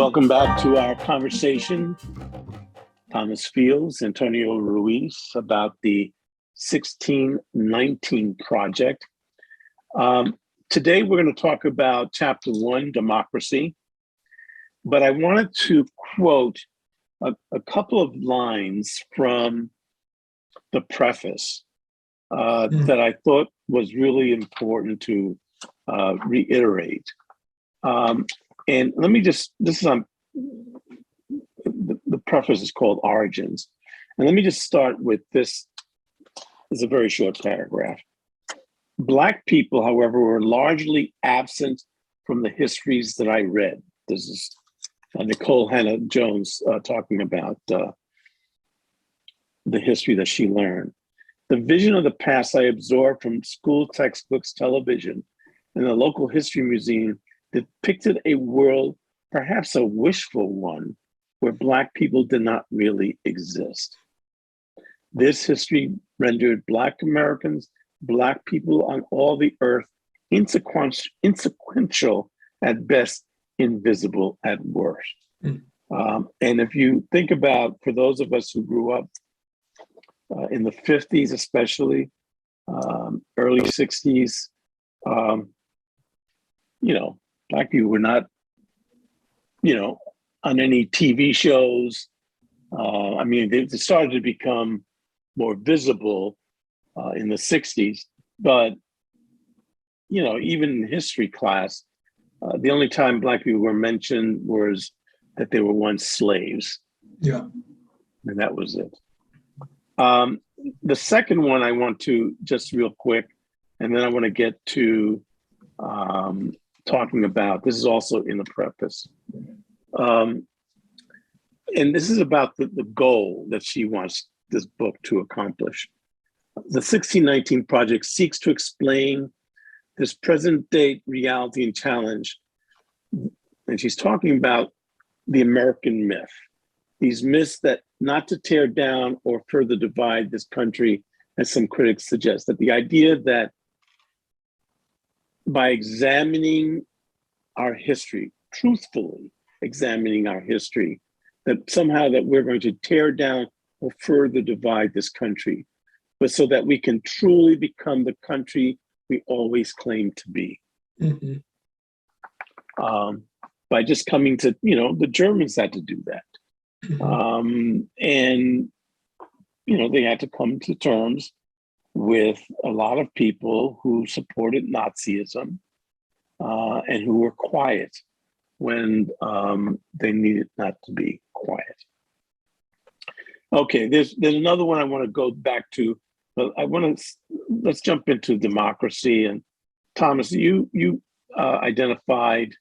Welcome back to our conversation, Thomas Fields, Antonio Ruiz, about the 1619 Project. Today, we're going to talk about Chapter 1, Democracy, but I wanted to quote a couple of lines from the preface that I thought was really important to reiterate. And let me just, this is on, the preface is called Origins. And let me just start with this. It's a very short paragraph. Black people, however, were largely absent from the histories that I read. This is Nicole Hannah-Jones talking about the history that she learned. The vision of the past I absorbed from school textbooks, television, and the local history museum depicted a world, perhaps a wishful one, where Black people did not really exist. This history rendered Black Americans, Black people on all the earth, insequential at best, invisible at worst. And if you think about, for those of us who grew up in the 50s, especially, early 60s, Black people were not, on any TV shows. They started to become more visible in the 60s, but, even in history class, the only time Black people were mentioned was that they were once slaves. Yeah. And that was it. The second one I want to just real quick, and then I want to get to talking about, this is also in the preface. And this is about the goal that she wants this book to accomplish. The 1619 Project seeks to explain this present day reality and challenge. And she's talking about the American myth, these myths that not to tear down or further divide this country, as some critics suggest, that the idea that by examining our history, truthfully examining our history, that somehow that we're going to tear down or further divide this country, but so that we can truly become the country we always claimed to be. Mm-hmm. By just coming to, the Germans had to do that. Mm-hmm. They had to come to terms with a lot of people who supported Nazism and who were quiet when they needed not to be quiet. Okay, there's another one I want to go back to, but let's jump into democracy. And Thomas, you identified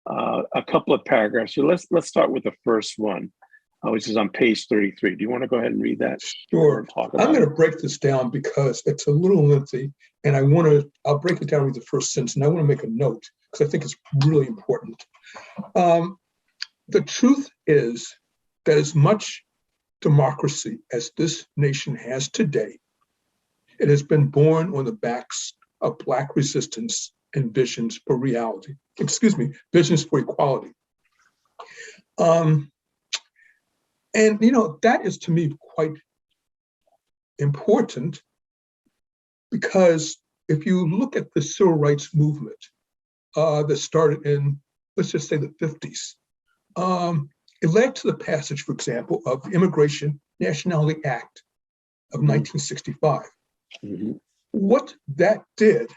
a couple of paragraphs. So let's start with the first one, which is on page 33. Do you want to go ahead and read that? Sure. I'm going to break this down because it's a little lengthy, and I'll break it down with the first sentence, and I want to make a note because I think it's really important. The truth is that as much democracy as this nation has today, it has been born on the backs of Black resistance and visions for reality. Visions for equality. And that is to me quite important, because if you look at the civil rights movement that started in, let's just say, the 50s, it led to the passage, for example, of the Immigration Nationality Act of 1965. Mm-hmm. What that did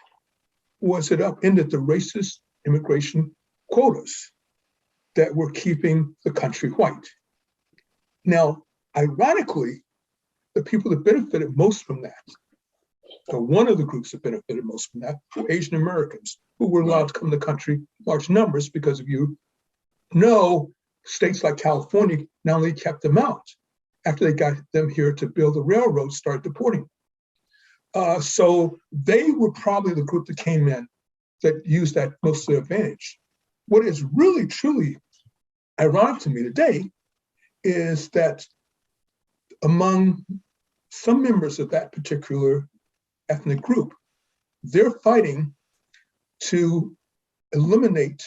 was it upended the racist immigration quotas that were keeping the country white. Now, ironically, the people that benefited most from that, or one of the groups that benefited most from that, were Asian Americans, who were allowed to come to the country in large numbers because, if you know, states like California not only kept them out, after they got them here to build the railroads, started deporting them. So they were probably the group that came in that used that most to their advantage. What is really, truly ironic to me today is that among some members of that particular ethnic group, they're fighting to eliminate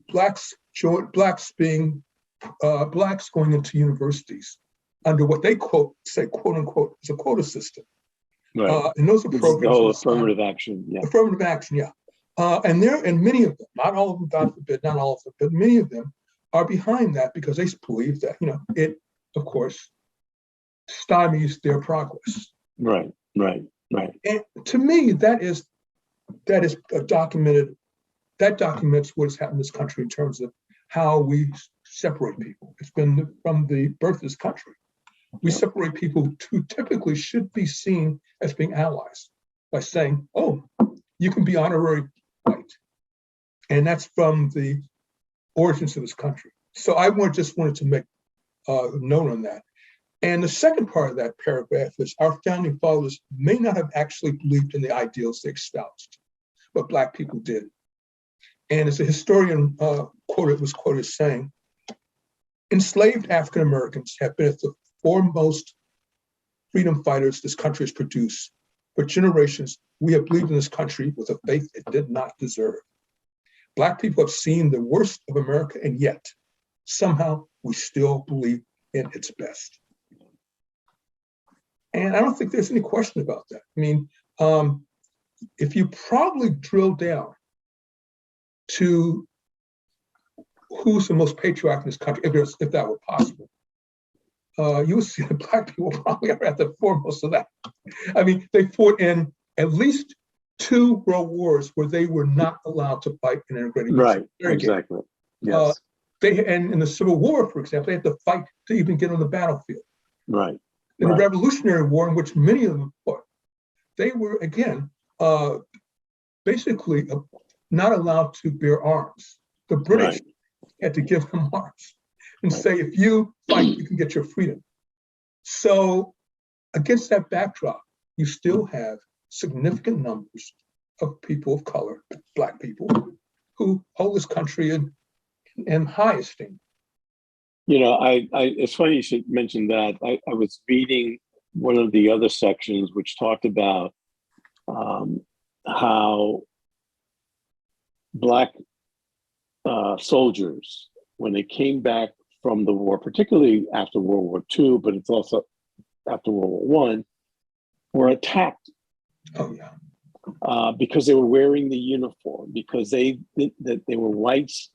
blacks going into universities under what they quote unquote is a quota system. Right. And those are This is the programs whole affirmative action. Yeah. affirmative action, yeah. And many of them, not all of them, God forbid, not all of them, but many of them are behind that because they believe that, it, of course, stymies their progress. Right. And to me, that documents what has happened in this country in terms of how we separate people. It's been from the birth of this country. We separate people who typically should be seen as being allies by saying, oh, you can be honorary white. And that's from the origins of this country. So I just wanted to make a note on that. And the second part of that paragraph is our founding fathers may not have actually believed in the ideals they espoused, but Black people did. And as a historian was quoted saying, enslaved African Americans have been at the foremost freedom fighters this country has produced. For generations, we have believed in this country with a faith it did not deserve. Black people have seen the worst of America, and yet somehow we still believe in its best. And I don't think there's any question about that. I mean, if you probably drill down to who's the most patriotic in this country, if that were possible, you would see that Black people probably are at the foremost of that. I mean, they fought in at least 2 world wars where they were not allowed to fight in integrated. Right, exactly. Yes. And in the Civil War, for example, they had to fight to even get on the battlefield. Right. In the Revolutionary War, in which many of them fought, they were, again, basically not allowed to bear arms. The British had to give them arms and say, if you fight, you can get your freedom. So against that backdrop, you still have significant numbers of people of color, Black people, who hold this country in high esteem. It's funny you should mention that. I was reading one of the other sections which talked about how Black soldiers, when they came back from the war, particularly after World War II, but it's also after World War I, were attacked. Oh, yeah. Because they were wearing the uniform, because they were whites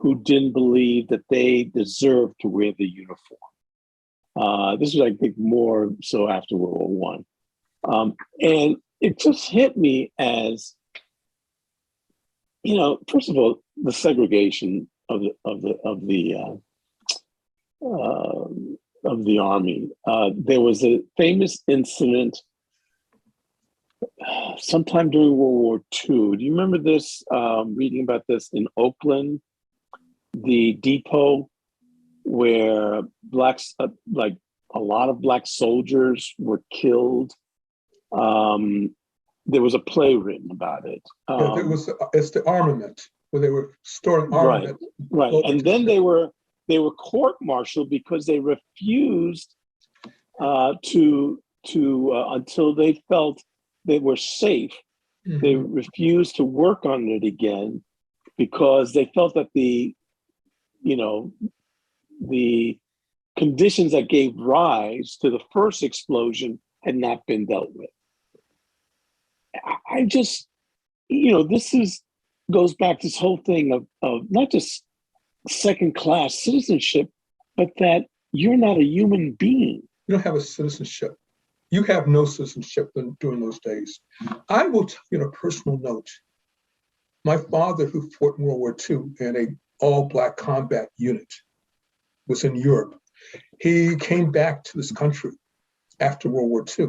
who didn't believe that they deserved to wear the uniform. This was, I think, more so after World War I. And it just hit me as, first of all, the segregation of the army. There was a famous incident sometime during World War II. Do you remember this? Reading about this in Oakland, the depot where blacks, like a lot of Black soldiers, were killed. There was a play written about it. It's the armament where they were storing armament. Right. And then they were court-martialed because they refused to until they felt they were safe. Mm-hmm. They refused to work on it again because they felt that the conditions that gave rise to the first explosion had not been dealt with. I just, goes back to this whole thing of not just second-class citizenship, but that you're not a human being. You don't have a citizenship. You have no citizenship during those days. I will tell you on a personal note, my father, who fought in World War II in an all-Black combat unit, was in Europe. He came back to this country after World War II,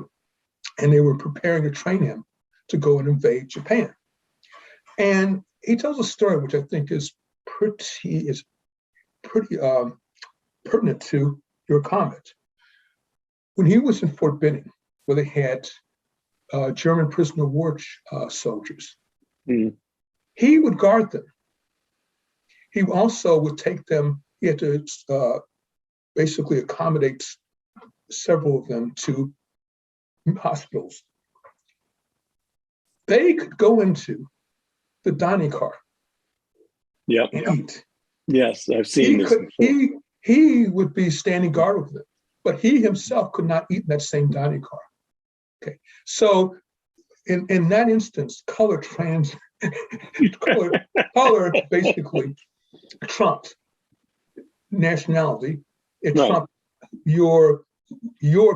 and they were preparing to train him to go and invade Japan. And he tells a story which I think is pretty pertinent to your comment. When he was in Fort Benning, where they had German prisoner of war soldiers, he would guard them. He also would take them, he had to basically accommodate several of them to hospitals. They could go into the dining car Yep. and eat. Yes, I've seen this before. He would be standing guard over them, but he himself could not eat in that same dining car. Okay, so in that instance, color basically trumped nationality. It trumped your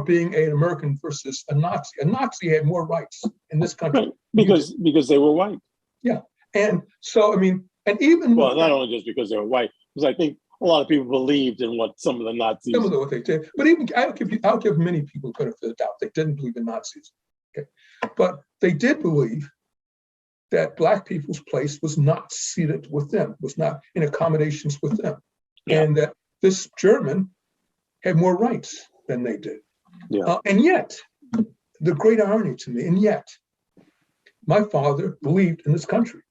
being an American versus a Nazi. A Nazi had more rights in this country because they were white. Yeah, and so I mean, and even not only just because they were white, because I think a lot of people believed in what some of the Nazis. Some of what they did, but even I'll give many people the benefit of the doubt. They didn't believe in Nazis, okay, but they did believe that Black people's place was not seated with them, was not in accommodations with them, and that this German had more rights than they did. And yet, the great irony to me, and yet, my father believed in this country,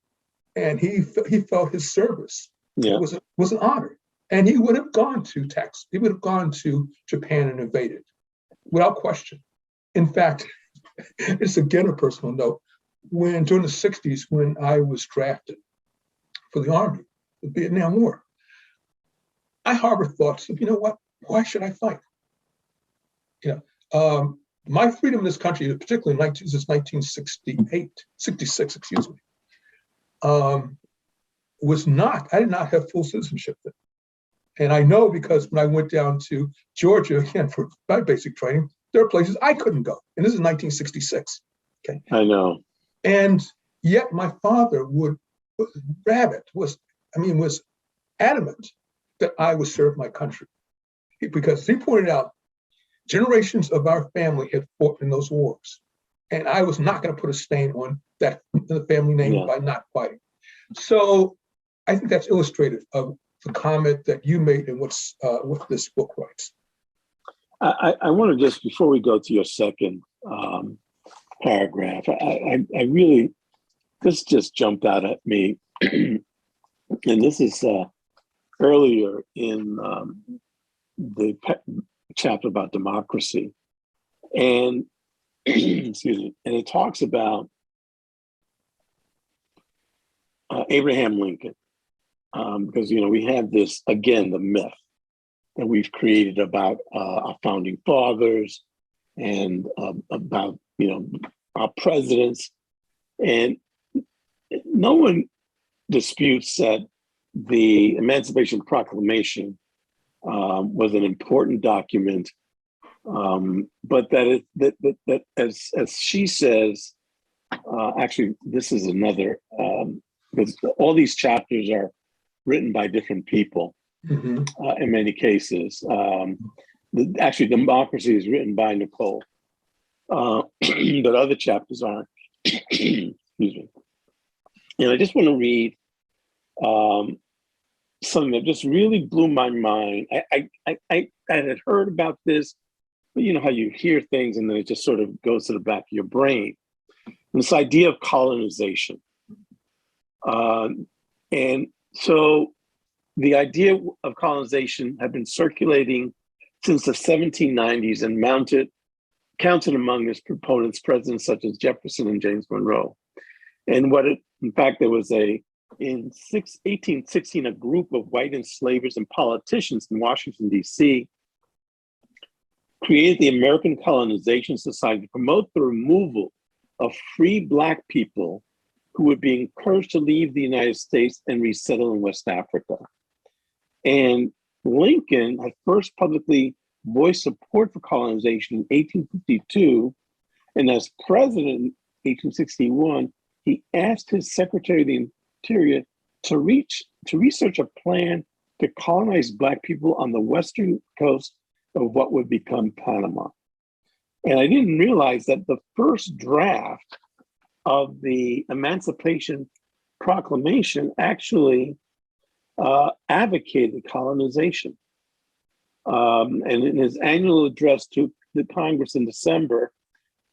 and he felt his service was an honor, and he would have gone to Texas, he would have gone to Japan and invaded, without question. In fact, it's again a personal note. During the '60s, when I was drafted for the Army, the Vietnam War, I harbored thoughts of, you know what? Why should I fight? My freedom in this country, particularly since 1966, excuse me, was not, I did not have full citizenship then. And I know because when I went down to Georgia, again, for my basic training, there are places I couldn't go. And this is 1966. Okay. I know. And yet my father was adamant that I would serve my country. Because he pointed out generations of our family had fought in those wars. And I was not going to put a stain on the family name by not fighting. So I think that's illustrative of the comment that you made and what this book writes. I want to just, before we go to your second paragraph, I really, this just jumped out at me. And this is earlier in the chapter about democracy. And excuse me, and it talks about Abraham Lincoln, because we have this, again, the myth that we've created about our founding fathers and about our presidents, and no one disputes that the Emancipation Proclamation was an important document, but that as she says, actually, this is another, because all these chapters are written by different people in many cases. Actually, Democracy is written by Nikole, but other chapters aren't. Excuse me. And I just want to read something that just really blew my mind. I had heard about this, but you know how you hear things and then it just sort of goes to the back of your brain. And this idea of colonization. And so the idea of colonization had been circulating since the 1790s and counted among its proponents presidents such as Jefferson and James Monroe. And in fact, there was in 1816, a group of white enslavers and politicians in Washington, D.C. created the American Colonization Society to promote the removal of free Black people who would be encouraged to leave the United States and resettle in West Africa. And Lincoln had first publicly voiced support for colonization in 1852, and as president in 1861, he asked his Secretary of the Interior to research a plan to colonize Black people on the western coast of what would become Panama. And I didn't realize that the first draft of the Emancipation Proclamation actually advocated colonization. And in his annual address to the Congress in December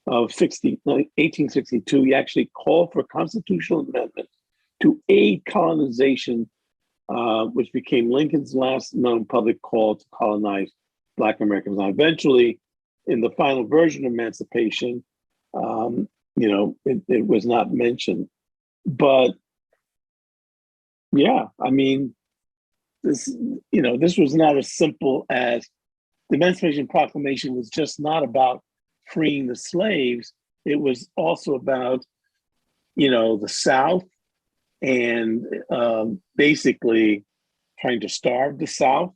of 1862, he actually called for a constitutional amendment to aid colonization, which became Lincoln's last known public call to colonize Black Americans. Now, eventually, in the final version of Emancipation, it was not mentioned. But Yeah, I mean, this, this was not as simple as the Emancipation Proclamation was just not about freeing the slaves. It was also about, the South and basically trying to starve the South.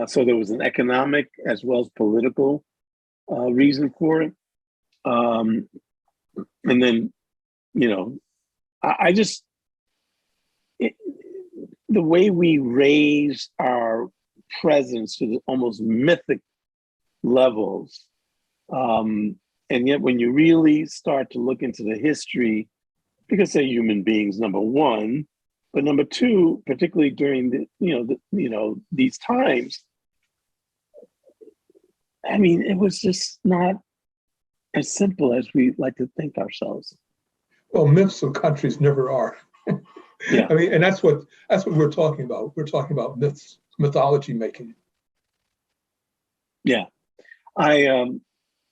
So there was an economic as well as political reason for it. And then, I just, it, the way we raise our presence to the almost mythic levels. And yet when you really start to look into the history, because they're human beings, number one, but number two, particularly during these times, I mean, it was just not as simple as we like to think ourselves. Well, myths of countries never are. Yeah. I mean, and that's what we're talking about. We're talking about myths, mythology making. Yeah.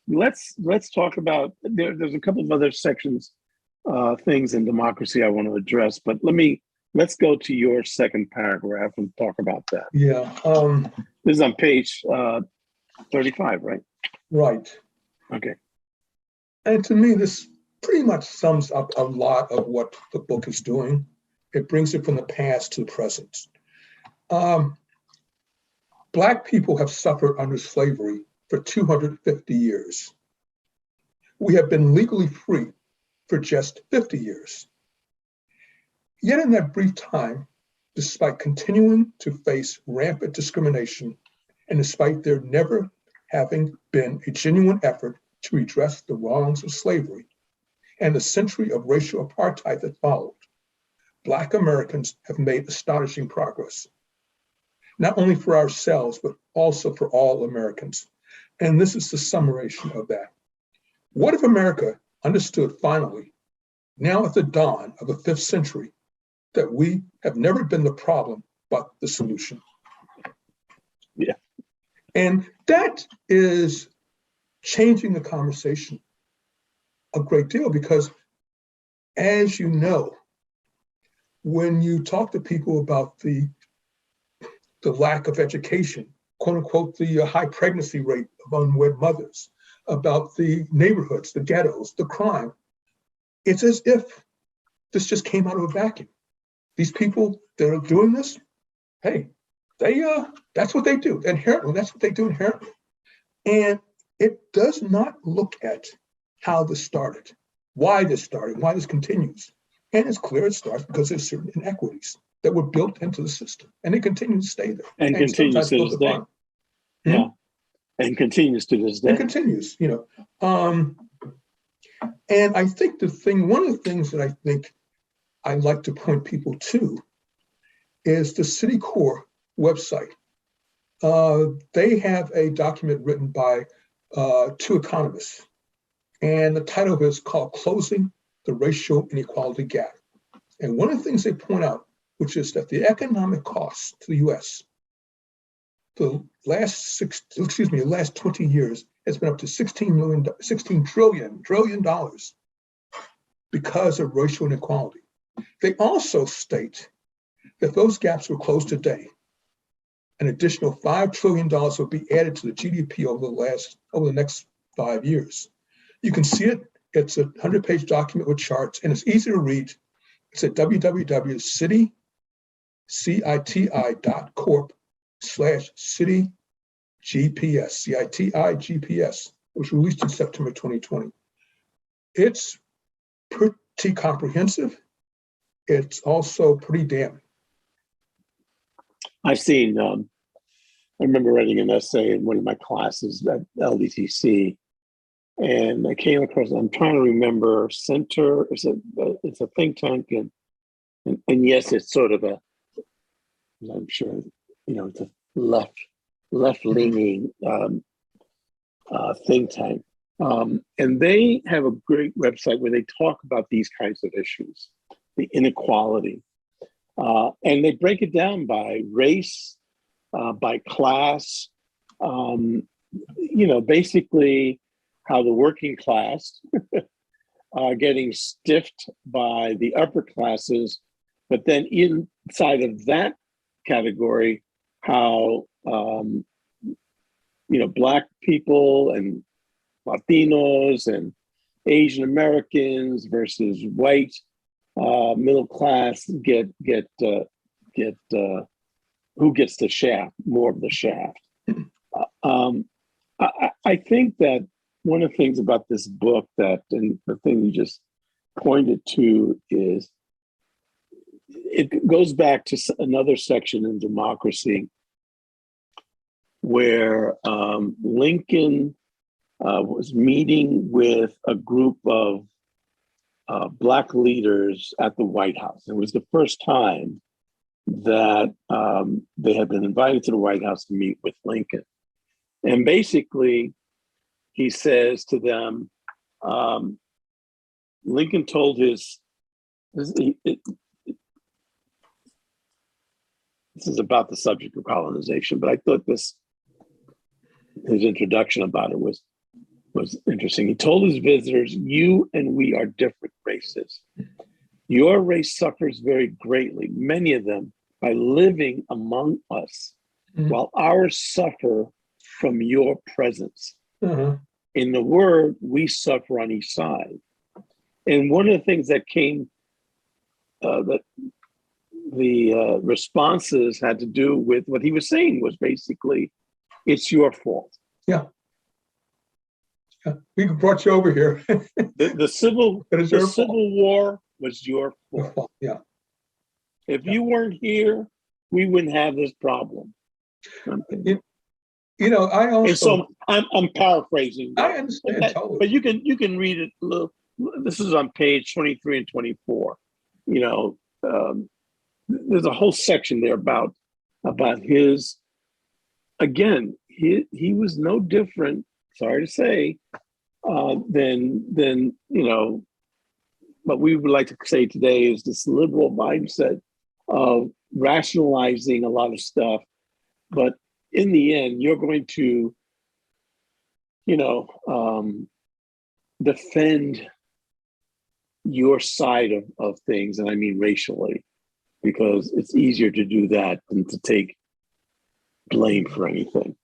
Let's talk about there's a couple of other sections, things in democracy I want to address, but let's go to your second paragraph and talk about that. Yeah. This is on page 35, right? Right. Okay. And to me, this pretty much sums up a lot of what the book is doing. It brings it from the past to the present. Black people have suffered under slavery for 250 years. We have been legally free for just 50 years. Yet in that brief time, despite continuing to face rampant discrimination, and despite there never having been a genuine effort to redress the wrongs of slavery and the century of racial apartheid that followed, Black Americans have made astonishing progress, not only for ourselves, but also for all Americans. And this is the summation of that. What if America understood finally, now at the dawn of the 5th century, that we have never been the problem, but the solution? Yeah. And that is changing the conversation a great deal because, as you know, when you talk to people about the lack of education, quote unquote, the high pregnancy rate of unwed mothers, about the neighborhoods, the ghettos, the crime, it's as if this just came out of a vacuum. These people that are doing this, hey, that's what they do inherently. That's what they do inherently. And it does not look at how this started, why this started, why this continues. And it's clear it starts because there's certain inequities that were built into the system, and they continue to stay there. And continues to this day. Yeah. And continues to this day. And continues, And I think one of the things that I think I like to point people to is the City Corps website. They have a document written by 2 economists, and the title of it is called Closing the Racial Inequality Gap. And one of the things they point out, which is that the economic cost to the US, the last 20 years has been up to $16 trillion because of racial inequality. They also state that those gaps were closed today. An additional $5 trillion will be added to the GDP over the next 5 years. You can see it. It's a 100-page document with charts, and it's easy to read. It's at www.citi.corp/city-GPS, CITI-GPS. It was released in September 2020. It's pretty comprehensive. It's also pretty damning. I've seen, I remember writing an essay in one of my classes at LDTC, and I came across, I'm trying to remember, Center, it's a think tank, and yes, it's sort of I'm sure, it's a left-leaning think tank. And they have a great website where they talk about these kinds of issues, the inequality. And they break it down by race, by class, basically how the working class are getting stiffed by the upper classes But then inside of that category, how Black people and Latinos and Asian Americans versus white middle class get who gets the shaft, more of the shaft. I think that one of the things about this book and the thing you just pointed to is it goes back to another section in Democracy where Lincoln was meeting with a group of Black leaders at the White House. It was the first time that they had been invited to the White House to meet with Lincoln. And basically, he says to them, Lincoln told this is about the subject of colonization, but I thought his introduction about it was interesting. He told his visitors, "You and we are different races. Your race suffers very greatly, many of them, by living among us, while ours suffer from your presence. In the word, we suffer on each side." And one of the things that came, that the responses had to do with what he was saying was basically, it's your fault. Yeah. We brought you over here. The Civil War was your fault. Yeah. If you weren't here, we wouldn't have this problem. I also. And so I'm paraphrasing. I understand totally. But you can read it. This is on page 23 and 24. There's a whole section there about his. Again, he was no different. Sorry to say, than what we would like to say today is this liberal mindset of rationalizing a lot of stuff, but in the end, you're going to, defend your side of things, and I mean racially, because it's easier to do that than to take blame for anything.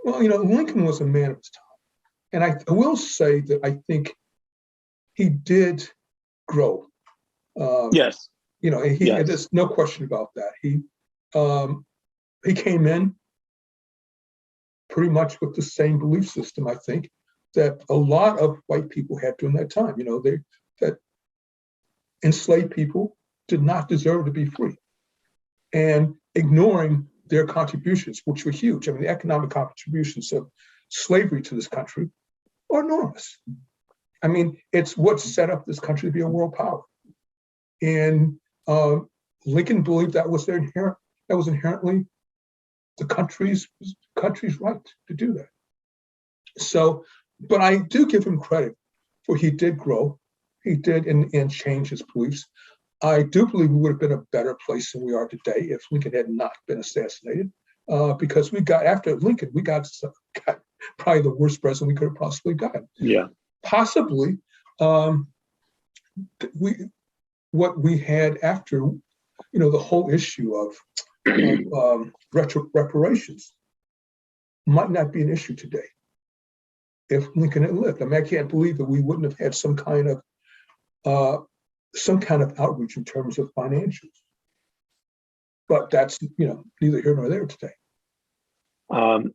Well, Lincoln was a man of his time. And I will say that I think he did grow. Yes. Yes. There's no question about that. He came in pretty much with the same belief system, I think, that a lot of white people had during that time. That enslaved people did not deserve to be free. And ignoring their contributions, which were huge. I mean, the economic contributions of slavery to this country are enormous. I mean, it's what set up this country to be a world power. And Lincoln believed that was inherently the country's right to do that. So, but I do give him credit for he did grow, he did and change his beliefs. I do believe we would have been a better place than we are today if Lincoln had not been assassinated, because after Lincoln, we got probably the worst president we could have possibly gotten. Yeah. Possibly, what we had after, the whole issue of reparations might not be an issue today if Lincoln had lived. I mean, I can't believe that we wouldn't have had some kind of outreach in terms of financials. But that's, neither here nor there today.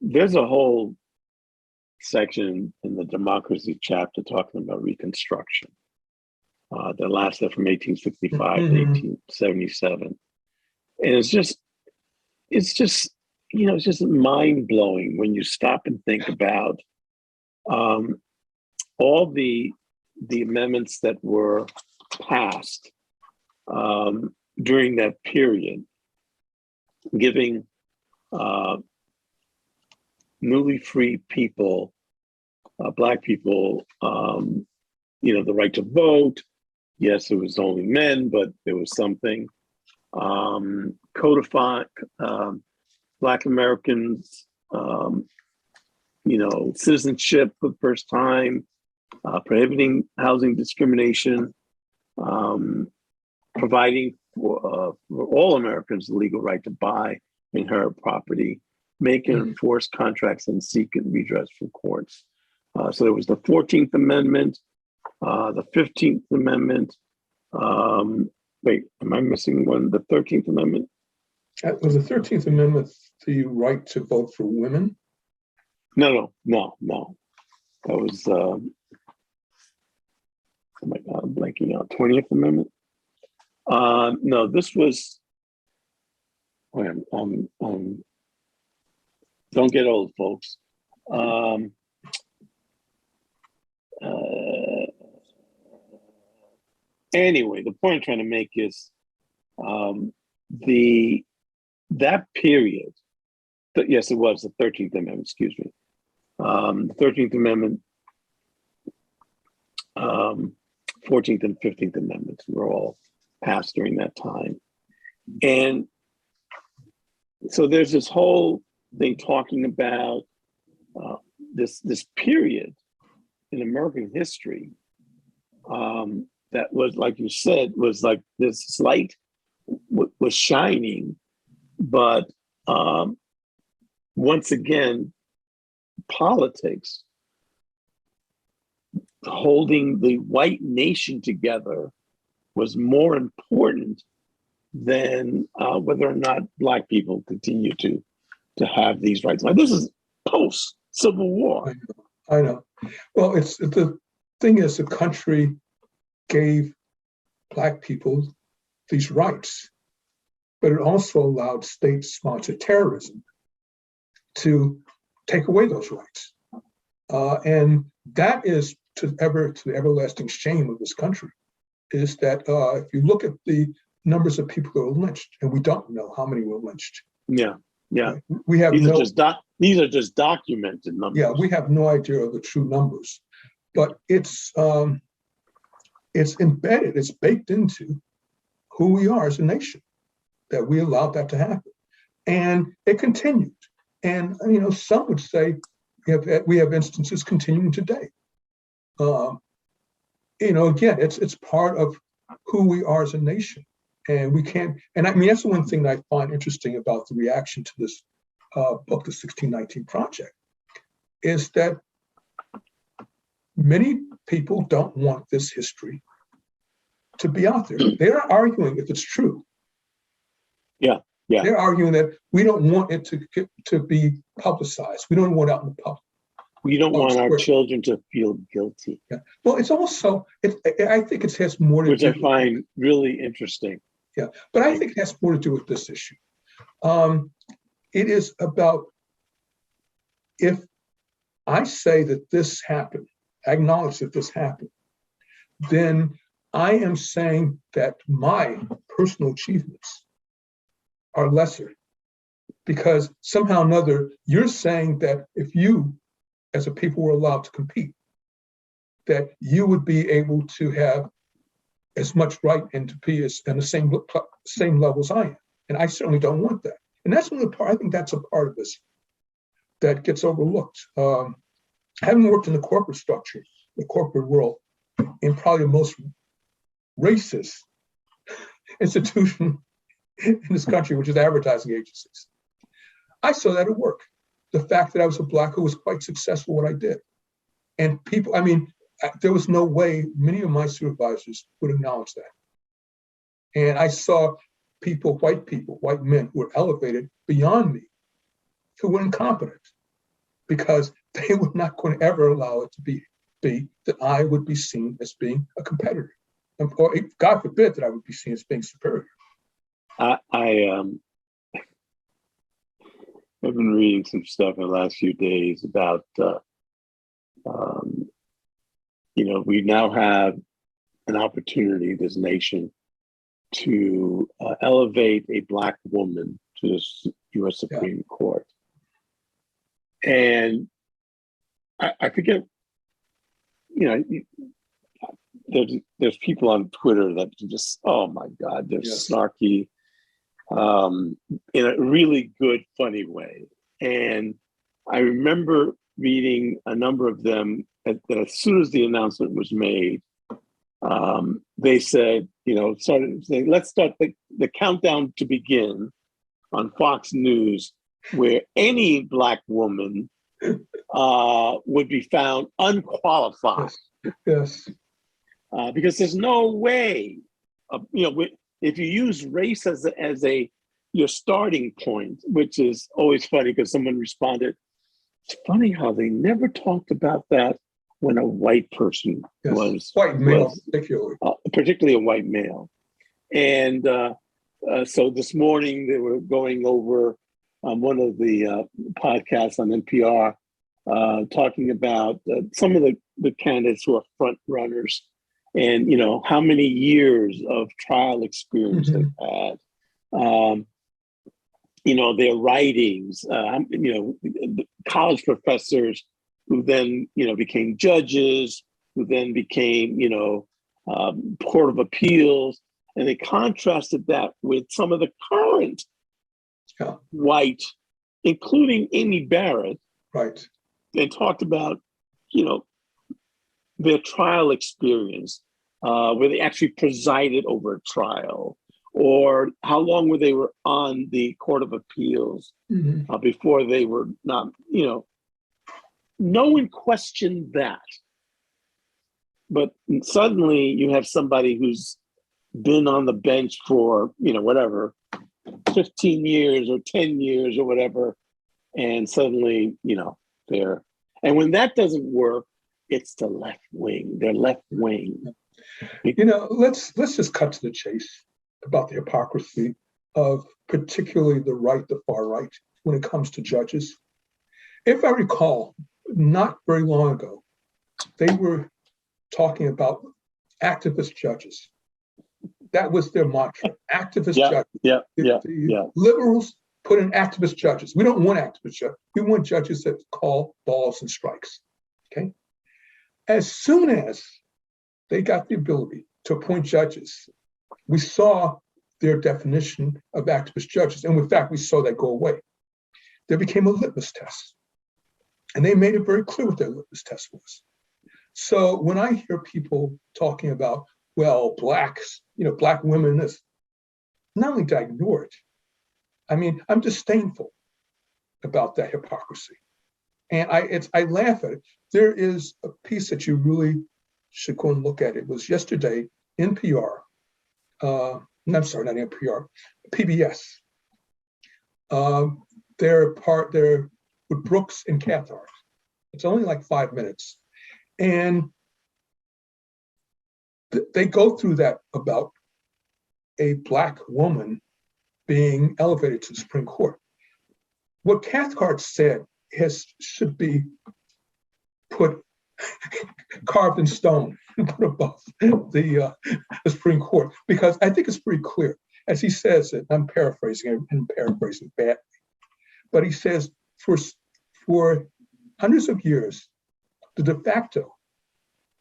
There's a whole section in the Democracy chapter talking about Reconstruction that lasted from 1865 to 1877. And it's just mind-blowing when you stop and think about all the amendments that were passed during that period, giving newly free people, Black people, the right to vote. Yes, it was only men, but there was something. Codifying Black Americans, citizenship for the first time, prohibiting housing discrimination, providing for all Americans the legal right to buy and inherit property, make and enforce contracts, and seek redress from courts. So there was the 14th Amendment, the 15th Amendment. Wait, am I missing one? The 13th Amendment? That was the 13th Amendment, the right to vote for women? No. That was, oh my God, I'm blanking out. 20th Amendment? No, this was, don't get old, folks. Anyway, the point I'm trying to make is that period, yes, it was the 13th Amendment, excuse me. The 13th Amendment, 14th and 15th Amendments were all passed during that time. And so there's this whole thing talking about this period in American history that was, like you said, was like this light was shining, but once again, politics, holding the white nation together, was more important than whether or not Black people continue to have these rights. Now, this is post-Civil War. I know. Well, the thing is, the country gave Black people these rights, but it also allowed state-sponsored terrorism to take away those rights. And that is to the everlasting shame of this country, is that if you look at the numbers of people that were lynched, and we don't know how many were lynched. Yeah. We have these are just documented numbers. Yeah, we have no idea of the true numbers, but it's embedded, it's baked into who we are as a nation, that we allowed that to happen. And it continued. And some would say we have instances continuing today. Again, it's part of who we are as a nation. And we can't, and I mean, that's the one thing that I find interesting about the reaction to this book, the 1619 Project, is that many people don't want this history to be out there. They're arguing if it's true. Yeah. They're arguing that we don't want it to be publicized. We don't want it out in the public. We don't want our children to feel guilty. Yeah. Well, it's also, I think it has more to do with, which I find really interesting. Yeah, but I think it has more to do with this issue. It is about, if I say that this happened, I acknowledge that this happened, then I am saying that my personal achievements are lesser, because somehow or another, you're saying that if you, as a people, were allowed to compete, that you would be able to have as much right and to be in the same level as I am. And I certainly don't want that. And that's one of the part, I think that's a part of this that gets overlooked. Having worked in the corporate structure, the corporate world, in probably the most racist institution in this country, which is advertising agencies, I saw that at work. The fact that I was a Black who was quite successful at what I did. And people, I mean, there was no way many of my supervisors would acknowledge that. And I saw white men who were elevated beyond me, who were incompetent, because they were not going to ever allow it to be that I would be seen as being a competitor, or God forbid that I would be seen as being superior. I've been reading some stuff in the last few days about, we now have an opportunity, this nation, to elevate a Black woman to the U.S. Supreme Court. And I forget, there's people on Twitter that just, oh my God, they're snarky in a really good, funny way. And I remember reading a number of them that as soon as the announcement was made, they said, started saying, let's start the countdown to begin on Fox News, where any Black woman would be found unqualified. Yes. Because there's no way, if you use race as your starting point, which is always funny because someone responded, it's funny how they never talked about that when a white person was white male, particularly a white male. And so this morning they were going over one of the podcasts on NPR, talking about some of the candidates who are front runners, and how many years of trial experience they've had. Their writings, college professors who then, became judges, who then became, Court of Appeals. And they contrasted that with some of the current white, including Amy Barrett. Right. And talked about, their trial experience, where they actually presided over a trial, or how long were they were on the Court of Appeals before they were not, no one questioned that. But suddenly you have somebody who's been on the bench for, 15 years or 10 years or whatever. And suddenly, they're, and when that doesn't work, it's the left wing. They're left wing. Let's just cut to the chase about the hypocrisy of particularly the right, the far right, when it comes to judges. If I recall, not very long ago, they were talking about activist judges. That was their mantra, activist judges. The liberals put in activist judges. We don't want activist judges. We want judges that call balls and strikes, okay? As soon as they got the ability to appoint judges, we saw their definition of activist judges. And in fact, we saw that go away. There became a litmus test. And they made it very clear what their litmus test was. So when I hear people talking about, well, blacks, black women, this, not only did I ignore it, I'm disdainful about that hypocrisy. And I laugh at it. There is a piece that you really should go and look at. It was yesterday, NPR. I'm sorry, not NPR, PBS. They're with Brooks and Cathart. It's only like 5 minutes. And they go through that about a Black woman being elevated to the Supreme Court. What Cathcart said should be put carved in stone, put above the Supreme Court, because I think it's pretty clear. As he says it, I'm paraphrasing and paraphrasing badly, but he says for hundreds of years, the de facto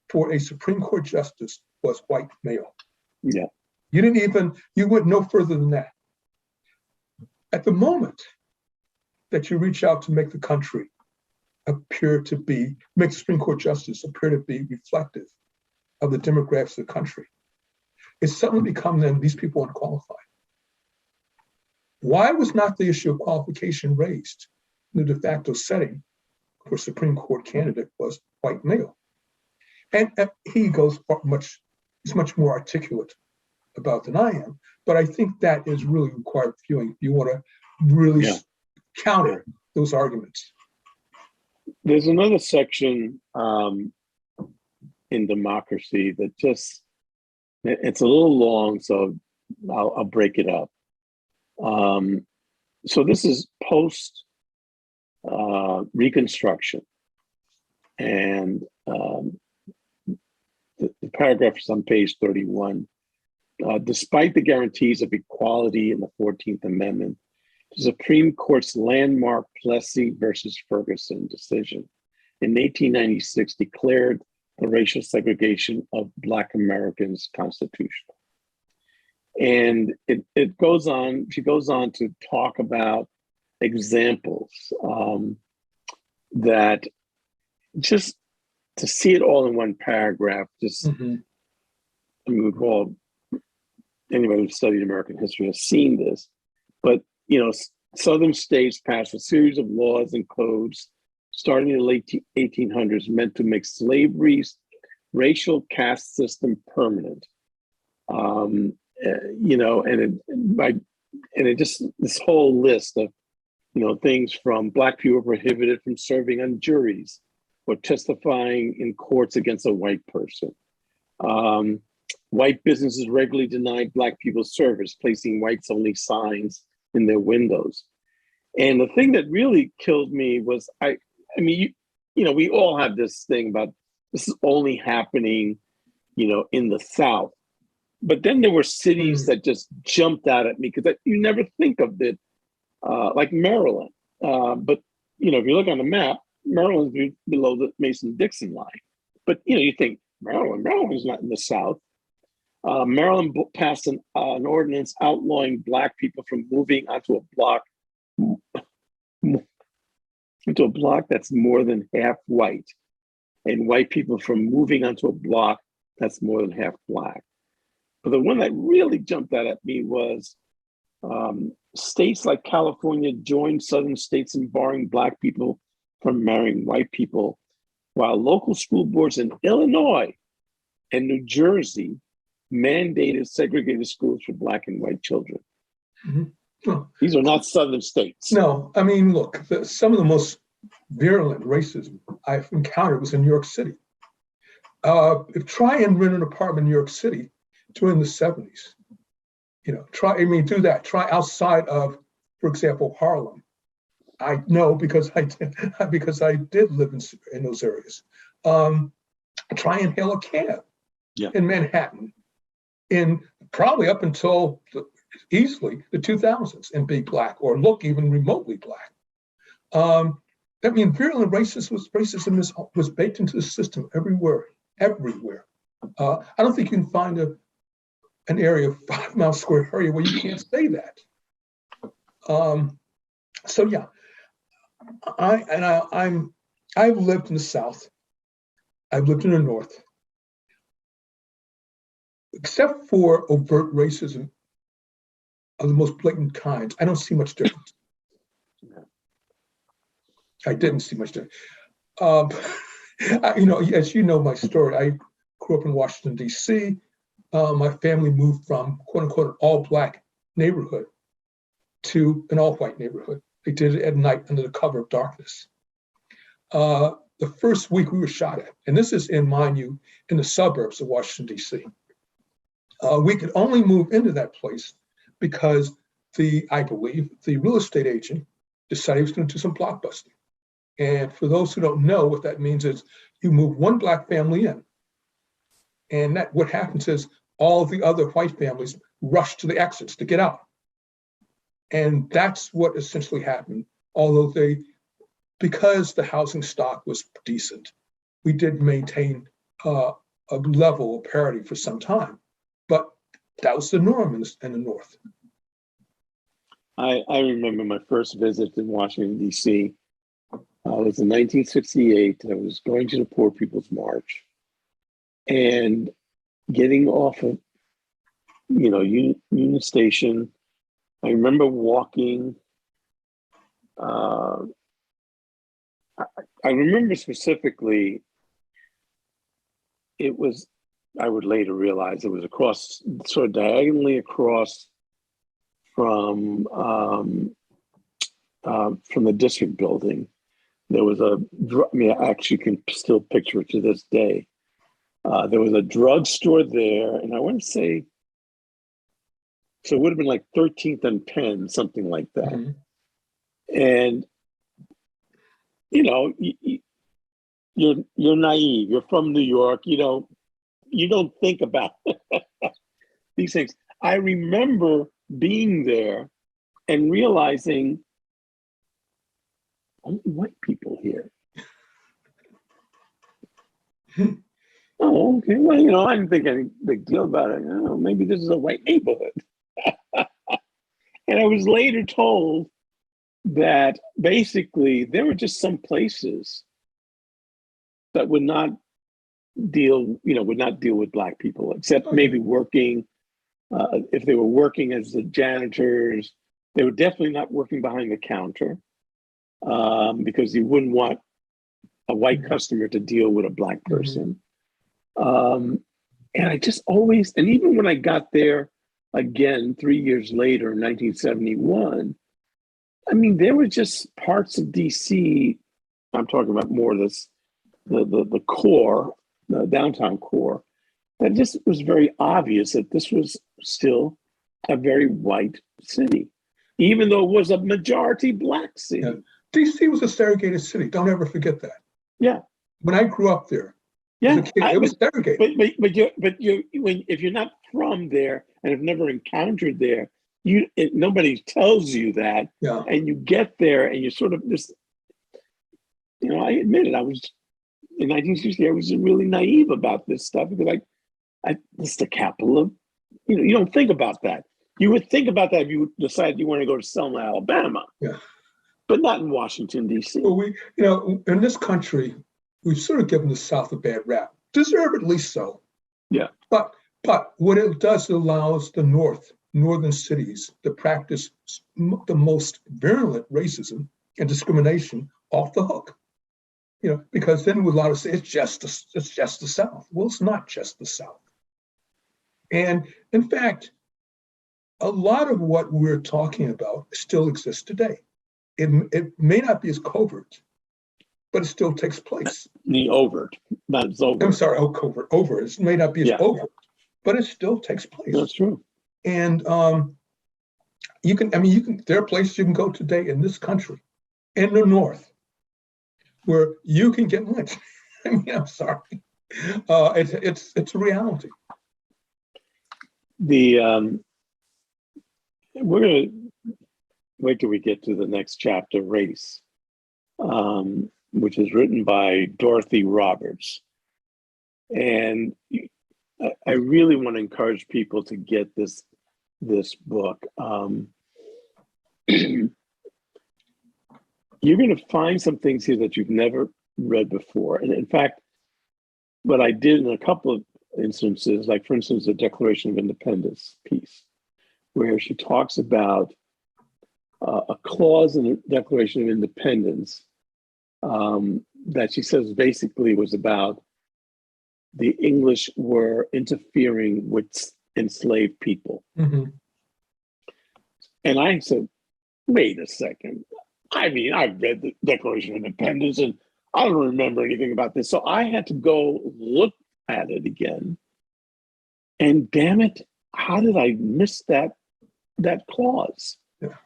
for a Supreme Court justice was white male. Yeah. You went no further than that. At the moment that you reach out to make the country make the Supreme Court justice appear to be reflective of the demographics of the country, it suddenly becomes then these people unqualified. Why was not the issue of qualification raised in the de facto setting for Supreme Court candidate was white male? And he goes he's much more articulate about than I am, but I think that is really required viewing if you want to really counter those arguments. There's another section in democracy that it's a little long, so I'll break it up. So this is post Reconstruction, and the paragraph is on page 31. Despite the guarantees of equality in the 14th Amendment, the Supreme Court's landmark Plessy versus Ferguson decision in 1896 declared the racial segregation of Black Americans constitutional. And she goes on to talk about examples that, just to see it all in one paragraph, just I mean, we've all, anybody who's studied American history has seen this, but, Southern states passed a series of laws and codes starting in the late 1800s meant to make slavery's racial caste system permanent. And it just, this whole list of, things from Black people prohibited from serving on juries or testifying in courts against a white person. White businesses regularly denied Black people service, placing whites-only signs in their windows. And the thing that really killed me was, we all have this thing about this is only happening, in the South. But then there were cities that just jumped out at me because you never think of it, like Maryland. But, if you look on the map, Maryland's below the Mason-Dixon line. But, you think Maryland's not in the South. Maryland passed an ordinance outlawing Black people from moving onto a block that's more than half white, and white people from moving onto a block that's more than half Black. But the one that really jumped out at me was states like California joined Southern states in barring Black people from marrying white people, while local school boards in Illinois and New Jersey mandated segregated schools for Black and white children. Mm-hmm. Well, these are not Southern states. No, I mean, look, some of the most virulent racism I've encountered was in New York City. Try and rent an apartment in New York City during the 70s. Do that. Try outside of, for example, Harlem. I know because I did live in those areas. Try and hail a cab in Manhattan, in probably up until easily the 2000s, and be Black or look even remotely Black. Virulent racism was baked into the system everywhere. I don't think you can find an area, 5 mile square area, where you can't say that. I've lived in the South. I've lived in the North. Except for overt racism of the most blatant kinds, I don't see much difference. I didn't see much difference. As you know my story, I grew up in Washington, D.C. My family moved from, quote unquote, an all Black neighborhood to an all white neighborhood. They did it at night under the cover of darkness. The first week we were shot at, and this is, mind you, in the suburbs of Washington, D.C. We could only move into that place because I believe the real estate agent decided he was going to do some blockbusting. And for those who don't know, what that means is you move one Black family in, and what happens is all the other white families rush to the exits to get out. And that's what essentially happened. Although because the housing stock was decent, we did maintain a level of parity for some time. But that was the norm in the North. I remember my first visit in Washington, D.C. It was in 1968. I was going to the Poor People's March and getting off of, Union Station. I remember walking. I remember specifically, I would later realize it was sort of diagonally across from the district building. There was I actually can still picture it to this day. There was a drugstore there, and I want to say, so it would have been like 13th and Penn, something like that. Mm-hmm. And, you're naive. You're from New York. You don't think about these things. I remember being there and realizing only white people here. Oh, okay. Well, I didn't think any big deal about it. Maybe this is a white neighborhood. And I was later told that basically there were just some places that would not would not deal with Black people, except maybe working. If they were working as the janitors, they were definitely not working behind the counter, because you wouldn't want a white customer to deal with a Black person. And I just always, and even when I got there again 3 years later in 1971, I mean, there were just parts of DC. I'm talking about more the core, the downtown core, that just was very obvious that this was still a very white city, even though it was a majority Black city. Yeah. DC was a segregated city. Don't ever forget that. Yeah. When I grew up there, yeah, it was segregated. If you're not from there and have never encountered there, nobody tells you that, and you get there and you sort of just, I admit it. I was in 1960. I was really naive about this stuff because this is the capital of, you don't think about that. You would think about that if you decided you want to go to Selma, Alabama. Yeah. But not in Washington, D.C. Well, in this country, we've sort of given the South a bad rap, deservedly so. Yeah. But what it does, it allows the northern cities to practice the most virulent racism and discrimination off the hook. Because then with a lot of say it's just the South. Well, it's not just the South. And in fact, a lot of what we're talking about still exists today. It may not be as covert, but it still takes place. The overt, not as overt. I'm sorry, covert. Overt. It may not be as overt, but it still takes place. That's true. And there are places you can go today in this country, in the North, where you can get lynched. I'm sorry. It's a reality. We're gonna wait till we get to the next chapter, race, which is written by Dorothy Roberts. And I really want to encourage people to get this book. You're going to find some things here that you've never read before. And in fact, what I did in a couple of instances, like for instance, the Declaration of Independence piece, where she talks about a clause in the Declaration of Independence that she says basically was about the English were interfering with enslaved people. Mm-hmm. And I said, wait a second. I mean, I've read the Declaration of Independence and I don't remember anything about this. So I had to go look at it again. And damn it, how did I miss that clause? Yeah.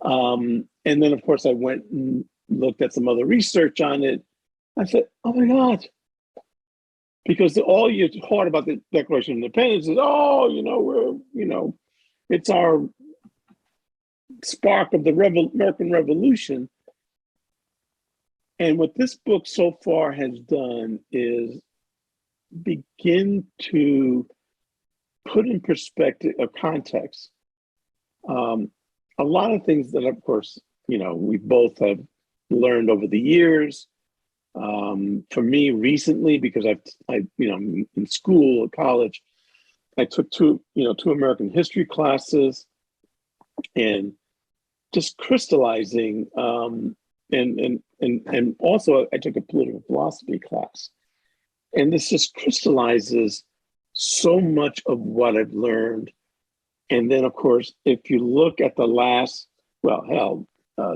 And then, of course, I went and looked at some other research on it. I said, oh my God. Because all you heard about the Declaration of Independence is, it's our spark of the American Revolution. And what this book so far has done is begin to put in perspective or context a lot of things that, of course, we both have learned over the years. For me, recently, because I in school, college, I took two American history classes, and just crystallizing, and also I took a political philosophy class, and this just crystallizes so much of what I've learned. And then, of course, if you look at the last,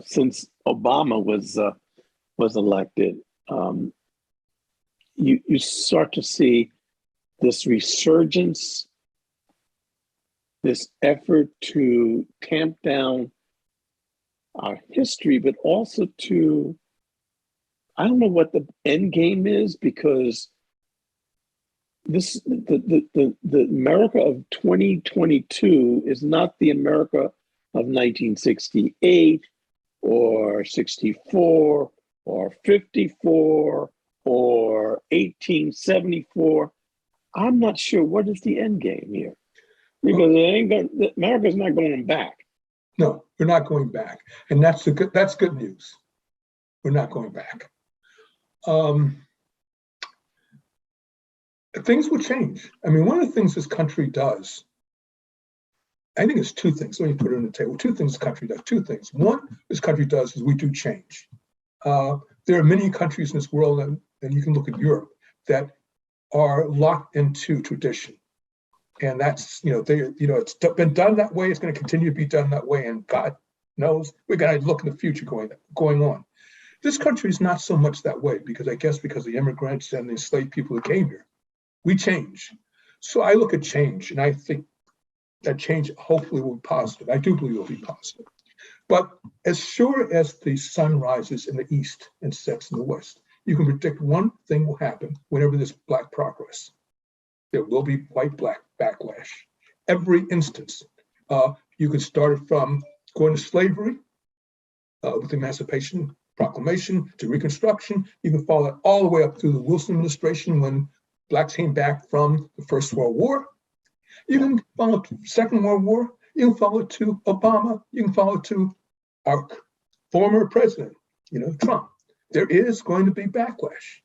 since Obama was elected, you start to see this resurgence, this effort to tamp down our history, but also to, I don't know what the end game is, because the America of 2022 is not the America of 1968 or 64 or 54 or 1874. I'm not sure what is the end game here, because America's not going back. No, we're not going back, and that's good news. We're not going back. things will change. I mean, one of the things this country does, I think it's two things. Let me put it on the table. Two things this country does. Two things. One, this country does is we do change. There are many countries in this world, and you can look at Europe, that are locked into tradition. And that's, it's been done that way. It's going to continue to be done that way. And God knows we're going to look in the future going on. This country is not so much that way because the immigrants and the enslaved people who came here, we change. So I look at change and I think that change hopefully will be positive. I do believe it will be positive. But as sure as the sun rises in the east and sets in the west, you can predict one thing will happen whenever there's black progress. There will be white-black backlash. Every instance, you can start it from going to slavery with the Emancipation Proclamation to Reconstruction. You can follow it all the way up through the Wilson administration when blacks came back from the First World War. You can follow it to the Second World War. You can follow it to Obama. You can follow it to our former president, Trump. There is going to be backlash.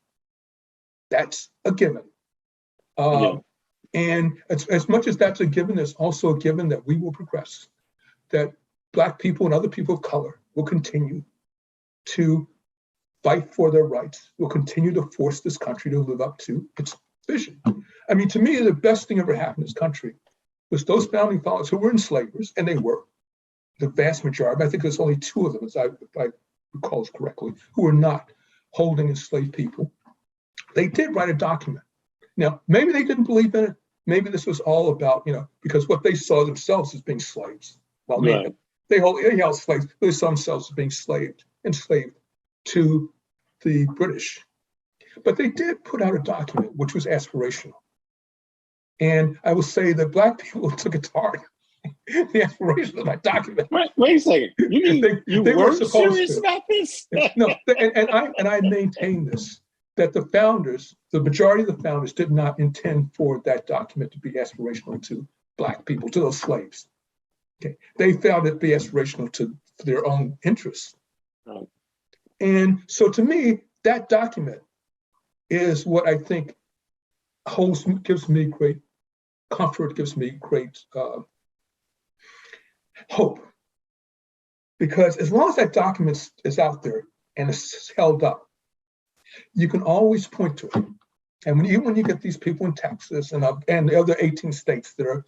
That's a given. And as much as that's a given, there's also a given that we will progress, that Black people and other people of color will continue to fight for their rights, will continue to force this country to live up to its vision. I mean, to me, the best thing ever happened in this country was those founding fathers who were enslavers, and they were the vast majority. I think there's only two of them, if I recall correctly, who were not holding enslaved people. They did write a document. Now, maybe they didn't believe in it. Maybe this was all about, because what they saw themselves as being slaves. Well, right. They held slaves. They saw themselves as being enslaved to the British. But they did put out a document which was aspirational. And I will say that Black people took it to heart. The aspiration of that document. Wait a second. You mean you weren't serious about this? No, and I maintain this, that the majority of the founders did not intend for that document to be aspirational to Black people, to those slaves. Okay, they found it to be aspirational to their own interests. Right. And so to me, that document is what I think gives me great comfort, gives me great hope. Because as long as that document is out there and it's held up, you can always point to it. And even when you get these people in Texas and the other 18 states that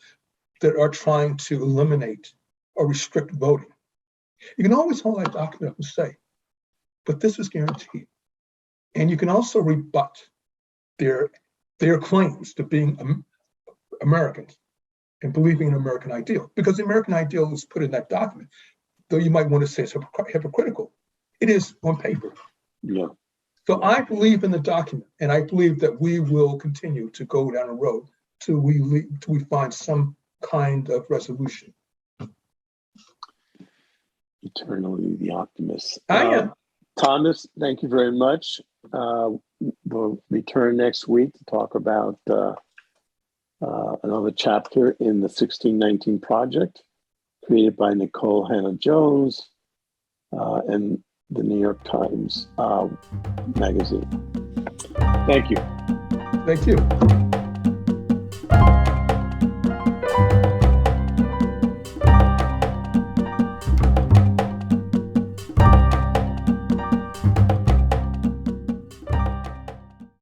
are trying to eliminate or restrict voting, you can always hold that document up and say, but this is guaranteed. And you can also rebut their claims to being Americans and believing in an American ideal, because the American ideal was put in that document, though you might want to say it's hypocritical. It is on paper. Yeah. So I believe in the document, and I believe that we will continue to go down a road till we find some kind of resolution. Eternally the optimist. I am. Thomas, thank you very much. We'll return next week to talk about another chapter in the 1619 Project, created by Nicole Hannah-Jones and the New York Times magazine. Thank you. Thank you.